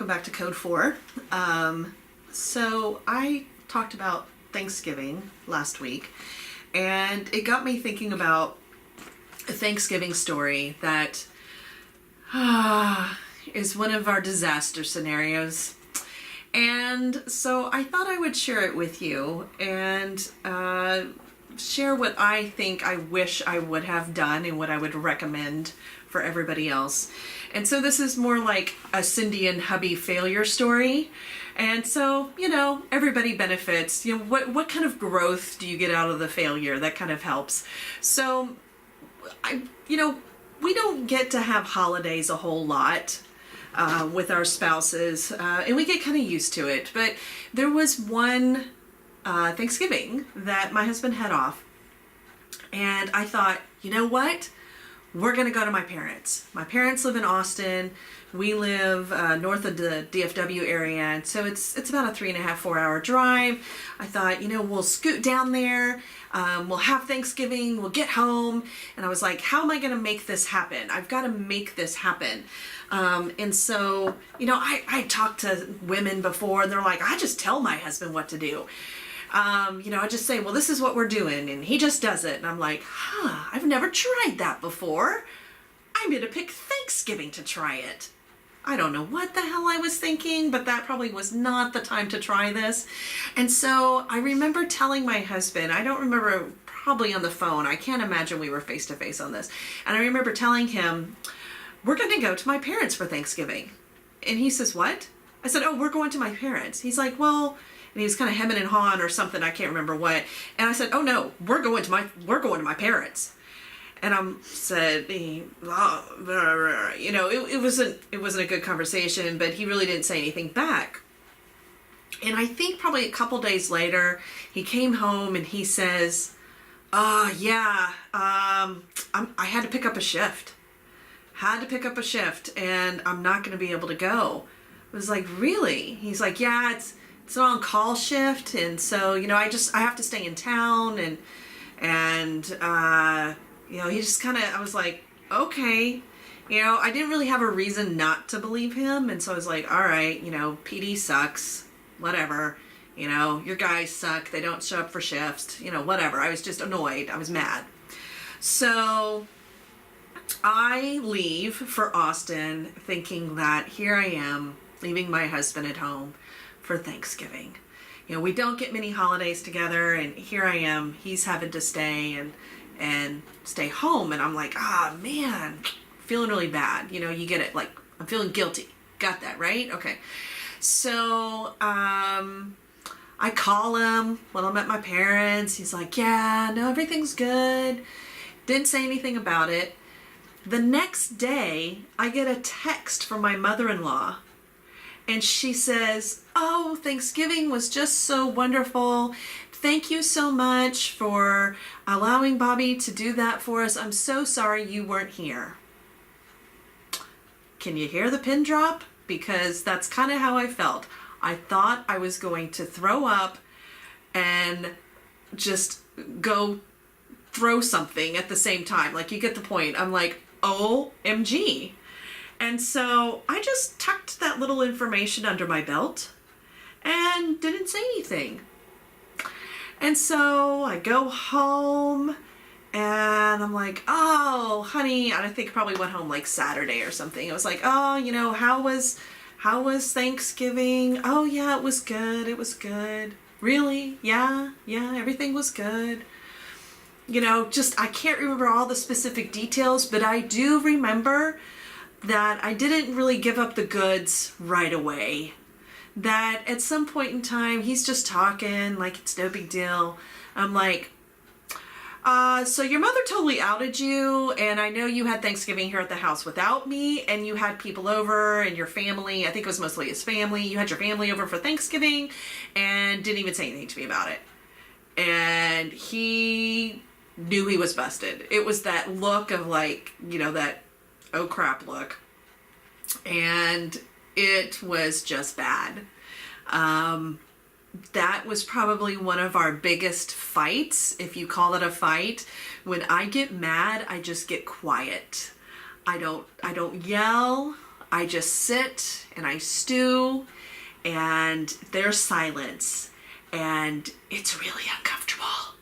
welcome back to Code 4. So I talked about Thanksgiving last week, and it got me thinking about a Thanksgiving story that is one of our disaster scenarios. And so I thought I would share it with you and share what I think I wish I would have done and what I would recommend for everybody else. And so this is more like a Cindy and hubby failure story. And so, everybody benefits. What kind of growth do you get out of the failure? That kind of helps. So, we don't get to have holidays a whole lot with our spouses, and we get kind of used to it. But there was one Thanksgiving that my husband had off, and I thought, you know what? We're going to go to my parents. My parents live in Austin. We live north of the DFW area, and so it's about a 3.5-4 hour drive. I thought, we'll scoot down there. We'll have Thanksgiving. We'll get home. And I was like, how am I going to make this happen? I've got to make this happen. And so, I talked to women before, and they're like, I just tell my husband what to do. I just say, well, this is what we're doing, and he just does it. And I'm like, I've never tried that before. I'm going to pick Thanksgiving to try it. I don't know what the hell I was thinking, but that probably was not the time to try this. And so I remember telling my husband, I don't remember, probably on the phone. I can't imagine we were face to face on this. And I remember telling him, we're going to go to my parents for Thanksgiving. And he says, what? I said, oh, we're going to my parents. He's like, well, and he was kind of hemming and hawing or something. I can't remember what. And I said, oh no, we're going to my parents. And I said, it wasn't a good conversation, but he really didn't say anything back. And I think probably a couple days later, he came home and he says, I had to pick up a shift. And I'm not going to be able to go. I was like, really? He's like, yeah, it's an on-call shift, and so I have to stay in town, and he just kind of, I was like, okay, I didn't really have a reason not to believe him, and so I was like, all right, PD sucks, whatever, your guys suck, they don't show up for shifts, whatever. I was just annoyed, I was mad. So I leave for Austin thinking that here I am, leaving my husband at home for Thanksgiving. We don't get many holidays together, and here I am, he's having to stay and stay home, and I'm like, man, feeling really bad. You get it, like, I'm feeling guilty. Got that, right? Okay. So, I call him when I'm at my parents. He's like, yeah, no, everything's good. Didn't say anything about it. The next day, I get a text from my mother-in-law, and she says, oh, Thanksgiving was just so wonderful. Thank you so much for allowing Bobby to do that for us. I'm so sorry you weren't here. Can you hear the pin drop? Because that's kind of how I felt. I thought I was going to throw up and just go throw something at the same time. Like, you get the point. I'm like, OMG. And so I just tucked that little information under my belt and didn't say anything. And so I go home and I'm like, oh, honey, and I think I probably went home like Saturday or something. I was like, oh, how was Thanksgiving? Oh yeah, it was good. It was good. Really? Yeah, everything was good. I can't remember all the specific details, but I do remember that I didn't really give up the goods right away. That at some point in time, he's just talking like it's no big deal. I'm like, so your mother totally outed you, and I know you had Thanksgiving here at the house without me, and you had people over, and your family, I think it was mostly his family, you had your family over for Thanksgiving, and didn't even say anything to me about it. And he knew he was busted. It was that look of like, that oh crap look. And it was just bad. That was probably one of our biggest fights, if you call it a fight. When I get mad, I just get quiet. I don't yell. I just sit and I stew, and there's silence, and it's really uncomfortable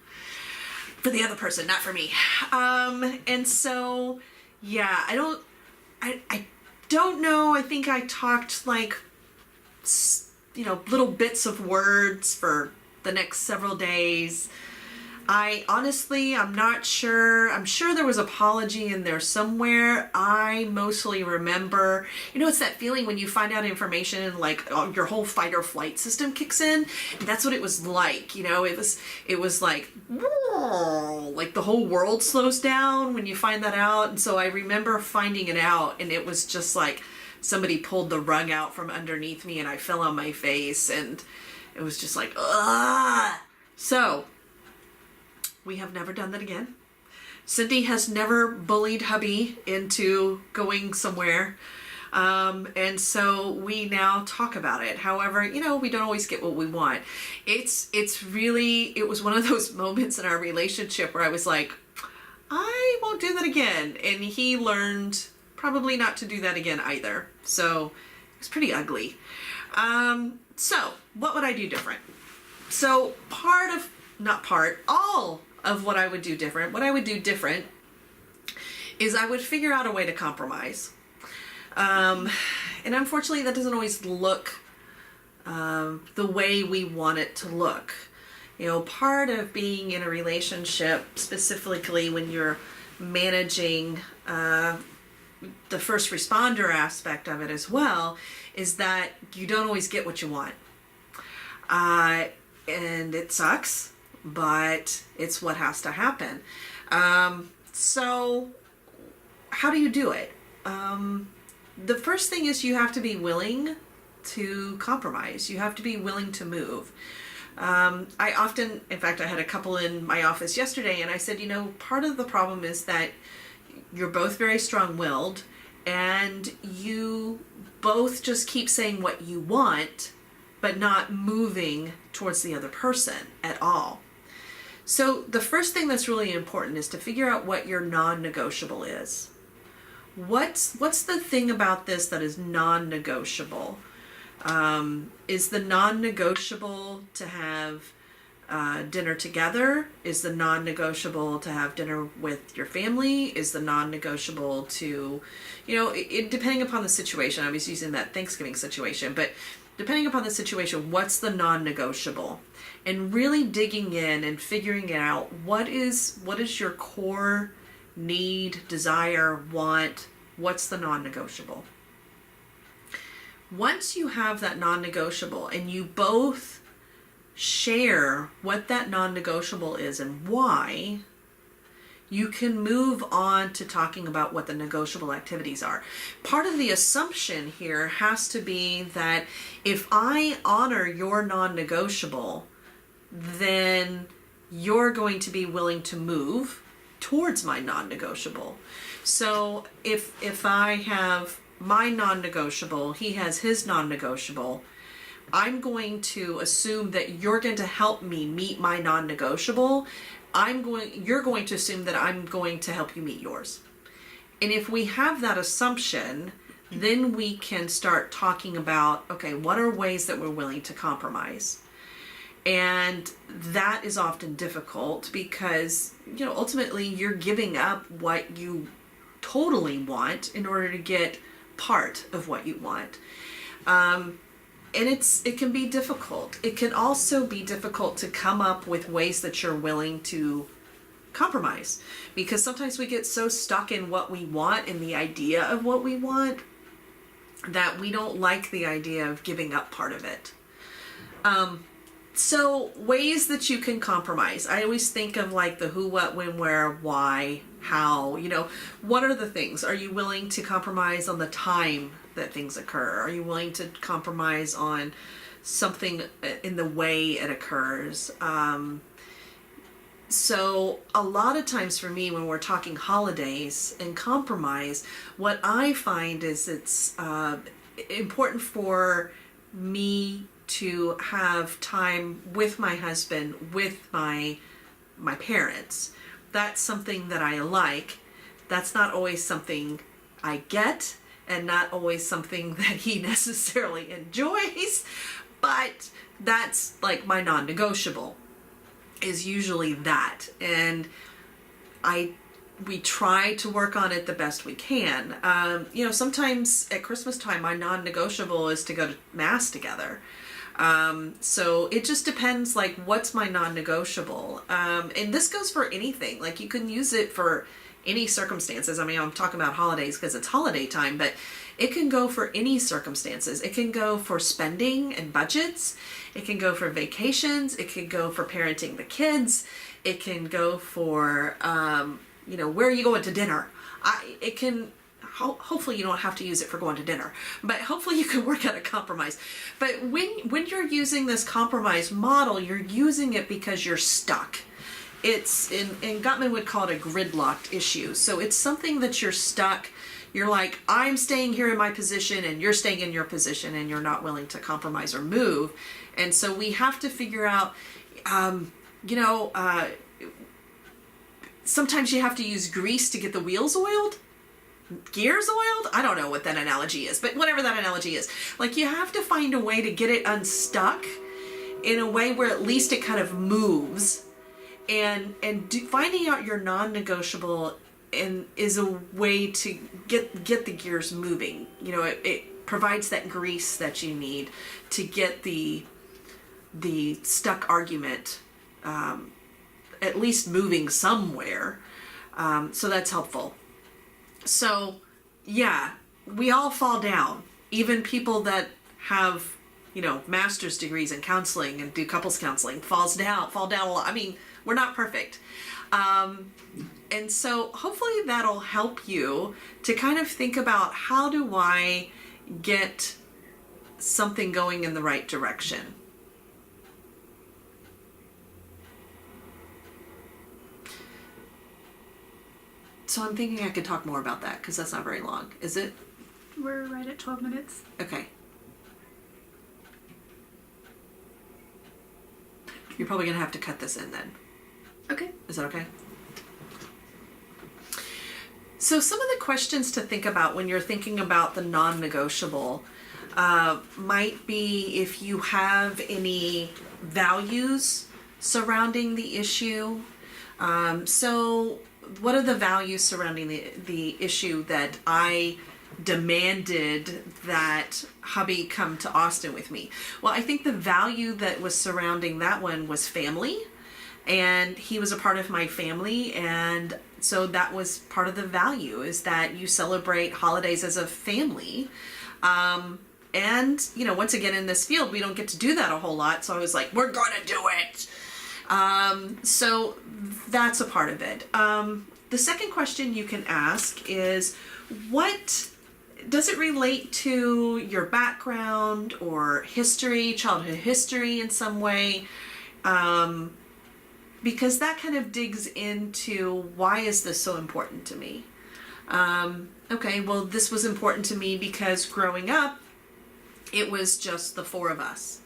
for the other person, not for me. And so, yeah, I don't know. I think I talked like, little bits of words for the next several days. I'm not sure. I'm sure there was apology in there somewhere. I mostly remember, it's that feeling when you find out information and like your whole fight or flight system kicks in. And that's what it was like. It was like, whoa, like the whole world slows down when you find that out. And so I remember finding it out, and it was just like somebody pulled the rug out from underneath me and I fell on my face, and it was just like, ugh. So we have never done that again. Cindy has never bullied hubby into going somewhere. And so we now talk about it. However, we don't always get what we want. It was one of those moments in our relationship where I was like, I won't do that again. And he learned probably not to do that again either. So it was pretty ugly. So what would I do different? So all of what I would do different, is I would figure out a way to compromise. And unfortunately that doesn't always look the way we want it to look. Part of being in a relationship, specifically when you're managing the first responder aspect of it as well, is that you don't always get what you want. And it sucks, but it's what has to happen. So how do you do it? The first thing is you have to be willing to compromise. You have to be willing to move. In fact, I had a couple in my office yesterday, and I said, part of the problem is that you're both very strong-willed, and you both just keep saying what you want, but not moving towards the other person at all. So the first thing that's really important is to figure out what your non-negotiable is. What's the thing about this that is non-negotiable? Is the non-negotiable to have dinner together? Is the non-negotiable to have dinner with your family? Is the non-negotiable to, depending upon the situation, I was using that Thanksgiving situation, but depending upon the situation, what's the non-negotiable? And really digging in and figuring out what is your core need, desire, want, what's the non-negotiable? Once you have that non-negotiable and you both share what that non-negotiable is and why, you can move on to talking about what the negotiable activities are. Part of the assumption here has to be that if I honor your non-negotiable, then you're going to be willing to move towards my non-negotiable. So if I have my non-negotiable, he has his non-negotiable, I'm going to assume that you're going to help me meet my non-negotiable. You're going to assume that I'm going to help you meet yours. And if we have that assumption, then we can start talking about, okay, what are ways that we're willing to compromise? And that is often difficult because, ultimately you're giving up what you totally want in order to get part of what you want. And it can be difficult. It can also be difficult to come up with ways that you're willing to compromise, because sometimes we get so stuck in what we want and the idea of what we want that we don't like the idea of giving up part of it. So ways that you can compromise. I always think of like the who, what, when, where, why, how, what are the things? Are you willing to compromise on the time that things occur? Are you willing to compromise on something in the way it occurs? So a lot of times for me, when we're talking holidays and compromise, what I find is it's important for me to have time with my husband, with my parents. That's something that I like. That's not always something I get, and not always something that he necessarily enjoys, but that's like my non-negotiable is usually that. And we try to work on it the best we can. Sometimes at Christmas time, my non-negotiable is to go to Mass together. So it just depends, like, what's my non-negotiable. And this goes for anything. Like, you can use it for any circumstances. I mean, I'm talking about holidays because it's holiday time, but it can go for any circumstances. It can go for spending and budgets. It can go for vacations. It can go for parenting the kids. It can go for, where are you going to dinner? Hopefully you don't have to use it for going to dinner, but hopefully you can work out a compromise. But when you're using this compromise model, you're using it because you're stuck. It's, and Gottman would call it a gridlocked issue. So it's something that you're stuck. You're like, I'm staying here in my position and you're staying in your position and you're not willing to compromise or move. And so we have to figure out, sometimes you have to use grease to get the wheels oiled. Gears oiled? I don't know what that analogy is, but whatever that analogy is. Like, you have to find a way to get it unstuck in a way where at least it kind of moves. And finding out your non-negotiable is a way to get the gears moving. It provides that grease that you need to get the stuck argument at least moving somewhere. So that's helpful. So, yeah, we all fall down. Even people that have, master's degrees in counseling and do couples counseling fall down a lot. I mean, we're not perfect. And so hopefully that'll help you to kind of think about, how do I get something going in the right direction? So I'm thinking I could talk more about that because that's not very long. Is it? We're right at 12 minutes. Okay. You're probably going to have to cut this in then. Okay. Is that okay? So some of the questions to think about when you're thinking about the non-negotiable might be if you have any values surrounding the issue. So what are the values surrounding the issue that I demanded that hubby come to Austin with me? Well, I think the value that was surrounding that one was family, and he was a part of my family, and so that was part of the value, is that you celebrate holidays as a family. And once again, in this field, we don't get to do that a whole lot, so I was like, we're gonna do it. So that's a part of it. The second question you can ask is, what does it relate to your background or history, childhood history in some way? Because that kind of digs into, why is this so important to me? Okay, well, this was important to me because growing up, it was just the four of us.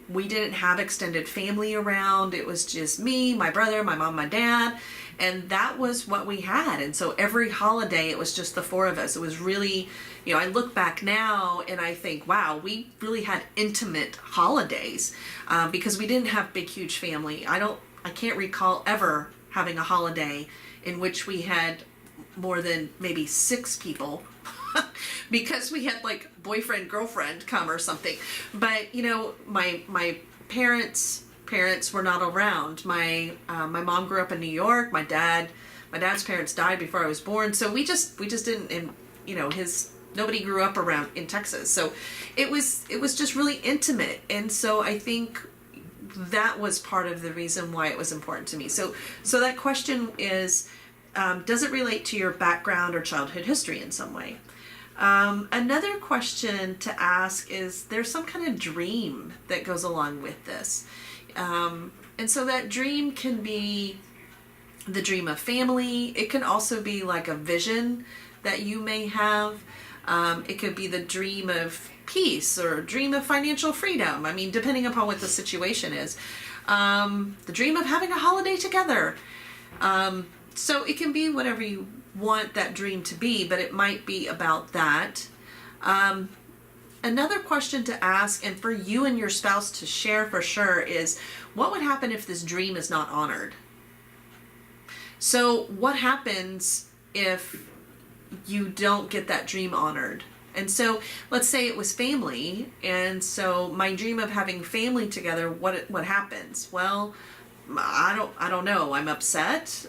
We didn't have extended family around. It was just me, my brother, my mom, my dad, and that was what we had. And so every holiday, it was just the four of us. It was really, I look back now and I think, wow, we really had intimate holidays because we didn't have big, huge family. I can't recall ever having a holiday in which we had more than maybe 6 people because we had like boyfriend, girlfriend come or something. But my parents were not around. My mom grew up in New York. My dad's parents died before I was born. So we just didn't, and nobody grew up around in Texas. So it was just really intimate. And so I think that was part of the reason why it was important to me. So that question is, does it relate to your background or childhood history in some way? Another question to ask is, there's some kind of dream that goes along with this. And so that dream can be the dream of family. It can also be like a vision that you may have. It could be the dream of peace or dream of financial freedom. I mean, depending upon what the situation is. The dream of having a holiday together. So it can be whatever you want that dream to be, but it might be about that. Another question to ask, and for you and your spouse to share for sure, is what would happen if this dream is not honored? So what happens if you don't get that dream honored? And so let's say it was family, and so my dream of having family together, what happens? Well, I don't know. I'm upset.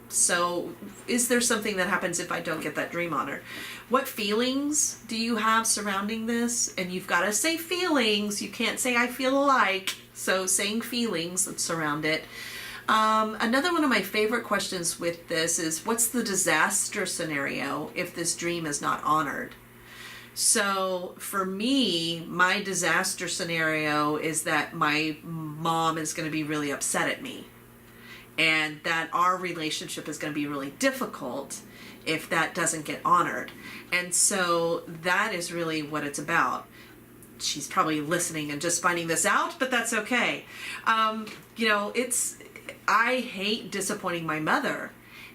So is there something that happens if I don't get that dream honored? What feelings do you have surrounding this? And you've got to say feelings. You can't say I feel alike. So saying feelings that surround it. Another one of my favorite questions with this is, what's the disaster scenario if this dream is not honored? So for me, my disaster scenario is that my mom is going to be really upset at me, and that our relationship is going to be really difficult if that doesn't get honored. And so that is really what it's about. She's probably listening and just finding this out, but that's okay. I hate disappointing my mother.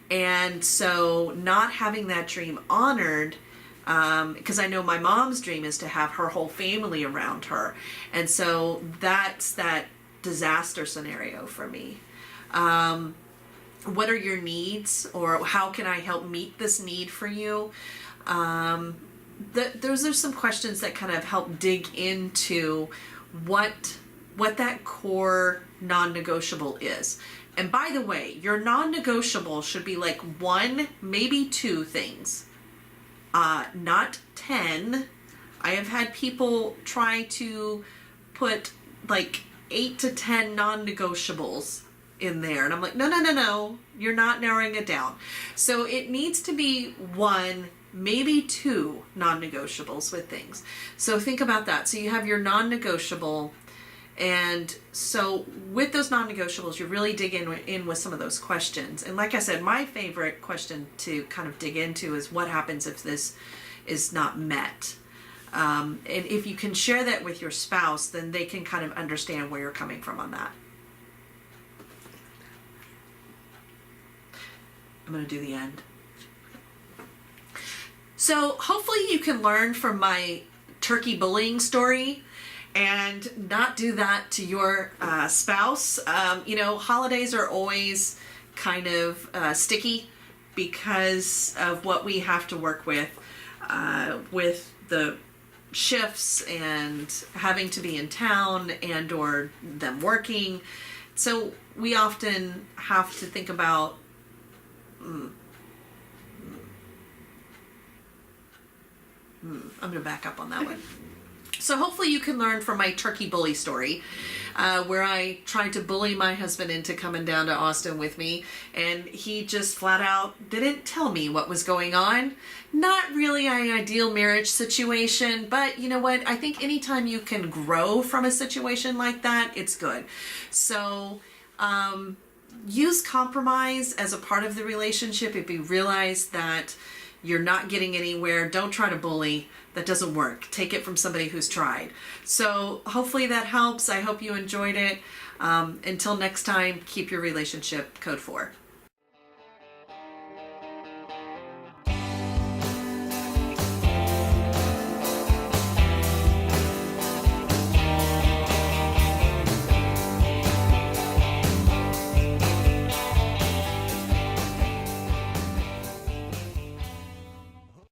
And so not having that dream honored, because I know my mom's dream is to have her whole family around her. And so that's that disaster scenario for me. What are your needs, or how can I help meet this need for you? Those are some questions that kind of help dig into what that core non-negotiable is. And by the way, your non-negotiable should be like 1, maybe 2 things, not 10. I have had people try to put like 8 to 10 non-negotiables in there, and I'm like, no, you're not narrowing it down. So it needs to be 1, maybe 2 non-negotiables with things. So think about that. So you have your non-negotiable, and so with those non-negotiables, you really dig in with some of those questions. And like I said, my favorite question to kind of dig into is what happens if this is not met. And if you can share that with your spouse, then they can kind of understand where you're coming from on that. I'm going to do the end. So hopefully you can learn from my turkey bullying story and not do that to your spouse. Holidays are always kind of sticky because of what we have to work with the shifts and having to be in town and or them working. So we often have to think about I'm going to back up on that one. So hopefully you can learn from my turkey bully story, where I tried to bully my husband into coming down to Austin with me, and he just flat out didn't tell me what was going on. Not really an ideal marriage situation, but you know what? I think anytime you can grow from a situation like that, it's good. So use compromise as a part of the relationship. If you realize that you're not getting anywhere, don't try to bully. That doesn't work. Take it from somebody who's tried. So hopefully that helps. I hope you enjoyed it. Until next time, keep your relationship code 4.